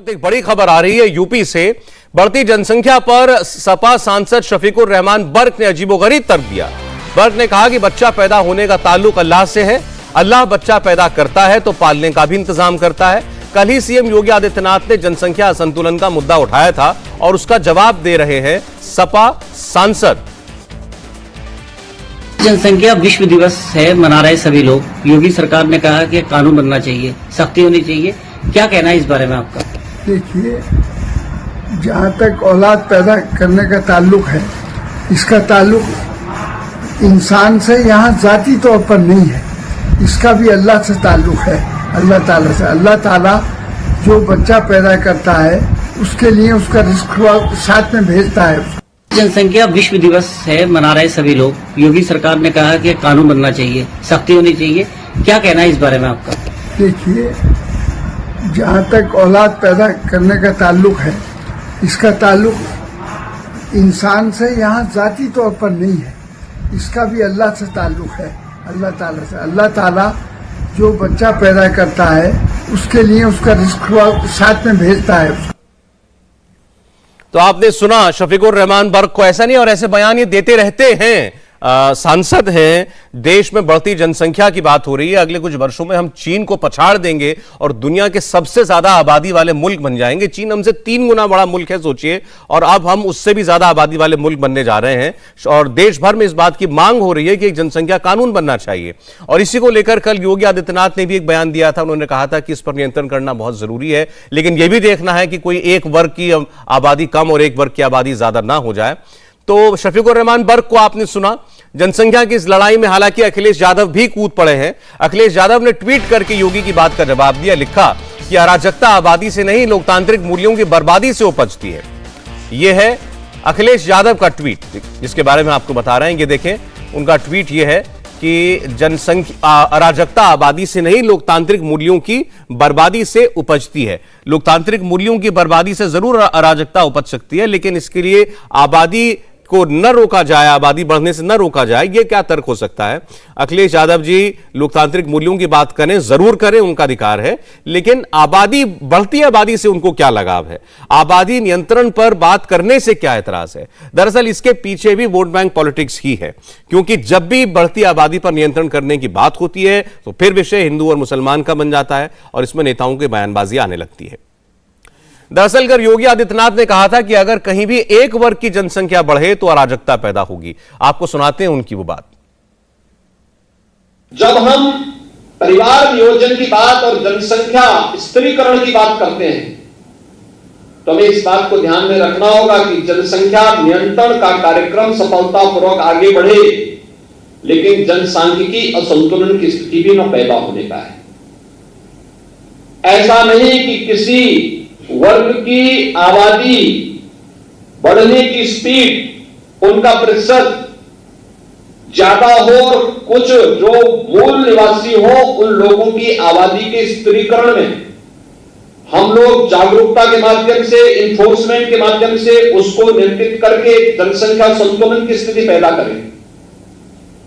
वक्त एक बड़ी खबर आ रही है यूपी से। बढ़ती जनसंख्या पर सपा सांसद शफीकुर रहमान बर्क ने अजीबोगरीब तर्क दिया। बर्क ने कहा कि बच्चा पैदा होने का ताल्लुक अल्लाह से है, अल्लाह बच्चा पैदा करता है तो पालने का भी इंतजाम करता है। कल ही सीएम योगी आदित्यनाथ ने जनसंख्या असंतुलन का मुद्दा उठाया था और उसका जवाब दे रहे हैं सपा सांसद। जनसंख्या विश्व दिवस है, मना रहे सभी लोग। योगी सरकार ने कहा कि कानून बनना चाहिए, सख्ती होनी चाहिए। क्या कहना है इस बारे में आपका? देखिए, जहाँ तक औलाद पैदा करने का ताल्लुक है, इसका ताल्लुक इंसान से यहाँ जाती तौर पर नहीं है, इसका भी अल्लाह से ताल्लुक है, अल्लाह ताला से। अल्लाह ताला जो बच्चा पैदा करता है उसके लिए उसका रिस्क साथ में भेजता है। जनसंख्या विश्व दिवस है, मना रहे सभी लोग। योगी सरकार ने कहा कि कानून बनना चाहिए, सख्ती होनी चाहिए। क्या कहना है इस बारे में आपका? देखिए, जहाँ तक औलाद पैदा करने का ताल्लुक है, इसका ताल्लुक इंसान से यहाँ जाती तौर पर नहीं है, इसका भी अल्लाह से ताल्लुक है, अल्लाह ताला से। अल्लाह ताला जो बच्चा पैदा करता है उसके लिए उसका रिस्क साथ में भेजता है। तो आपने सुना शफीकुर रहमान बर्क को। ऐसा नहीं, और ऐसे बयान ये देते रहते हैं, सांसद हैं। देश में बढ़ती जनसंख्या की बात हो रही है। अगले कुछ वर्षों में हम चीन को पछाड़ देंगे और दुनिया के सबसे ज्यादा आबादी वाले मुल्क बन जाएंगे। चीन हमसे 3 गुना बड़ा मुल्क है, सोचिए, और अब हम उससे भी ज्यादा आबादी वाले मुल्क बनने जा रहे हैं। और देश भर में इस बात की मांग हो रही है कि एक जनसंख्या कानून बनना चाहिए। और इसी को लेकर कल योगी आदित्यनाथ ने भी एक बयान दिया था। उन्होंने कहा था कि इस पर नियंत्रण करना बहुत जरूरी है, लेकिन यह भी देखना है कि कोई एक वर्ग की आबादी कम और एक वर्ग की आबादी ज्यादा ना हो जाए। तो शफीकुर रहमान बर्क को आपने सुना। जनसंख्या की इस लड़ाई में हालांकि अखिलेश यादव भी कूद पड़े हैं। अखिलेश यादव ने ट्वीट करके योगी की बात का जवाब दिया। लिखा कि अराजकता आबादी से नहीं, लोकतांत्रिक मूल्यों की बर्बादी से उपजती है। यह है अखिलेश यादव का ट्वीट, जिसके बारे में आपको बता रहे हैं। ये देखें, उनका ट्वीट यह है कि जनसंख्या अराजकता आबादी से नहीं, लोकतांत्रिक मूल्यों की बर्बादी से उपजती है। लोकतांत्रिक मूल्यों की बर्बादी से जरूर अराजकता उपज सकती है, लेकिन इसके लिए आबादी को न रोका जाए, आबादी बढ़ने से न रोका जाए, यह क्या तर्क हो सकता है? अखिलेश यादव जी लोकतांत्रिक मूल्यों की बात करें, जरूर करें, उनका अधिकार है, लेकिन आबादी, बढ़ती आबादी से उनको क्या लगाव है? आबादी नियंत्रण पर बात करने से क्या एतराज है? दरअसल इसके पीछे भी वोट बैंक पॉलिटिक्स ही है, क्योंकि जब भी बढ़ती आबादी पर नियंत्रण करने की बात होती है तो फिर विषय हिंदू और मुसलमान का बन जाता है और इसमें नेताओं की बयानबाजी आने लगती है। दरअसल अगर योगी आदित्यनाथ ने कहा था कि अगर कहीं भी एक वर्ग की जनसंख्या बढ़े तो अराजकता पैदा होगी। आपको सुनाते हैं उनकी वो बात। जब हम परिवार नियोजन की बात और जनसंख्या स्त्रीकरण की बात करते हैं तो हमें इस बात को ध्यान में रखना होगा कि जनसंख्या नियंत्रण का कार्यक्रम सफलतापूर्वक आगे बढ़े, लेकिन जनसांख्यिकी असंतुलन की स्थिति भी न पैदा होने पाए। ऐसा नहीं कि किसी वर्ग की आबादी बढ़ने की स्पीड, उनका प्रतिशत ज्यादा हो और कुछ जो मूल निवासी हो, उन लोगों की आबादी के स्त्रीकरण में हम लोग जागरूकता के माध्यम से, इन्फोर्समेंट के माध्यम से उसको नियंत्रित करके जनसंख्या संतुलन की स्थिति पैदा करें।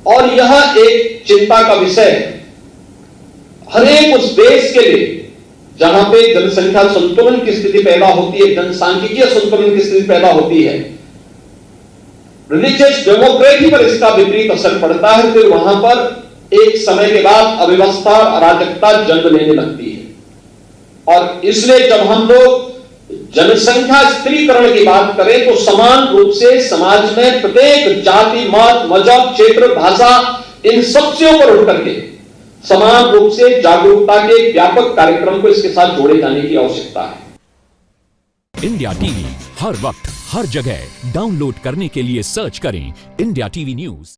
और यह एक चिंता का विषय है हर एक उस देश के लिए जहां पे जनसंख्या संतुलन की स्थिति पैदा होती है, जनसांख्यिकीय संतुलन की स्थिति पैदा होती है। रिलीजियस डेमोक्रेसी पर इसका विपरीत असर पड़ता है, फिर वहां पर एक समय के बाद अव्यवस्था और अराजकता जन्म लेने लगती है। और इसलिए जब हम लोग जनसंख्या स्त्रीकरण की बात करें तो समान रूप से समाज में प्रत्येक जाति, मत, मजहब, क्षेत्र, भाषा, इन सब से ऊपर उठ करके समान रूप से जागरूकता के व्यापक कार्यक्रम को इसके साथ जोड़े जाने की आवश्यकता है। इंडिया टीवी हर वक्त हर जगह डाउनलोड करने के लिए सर्च करें इंडिया टीवी न्यूज।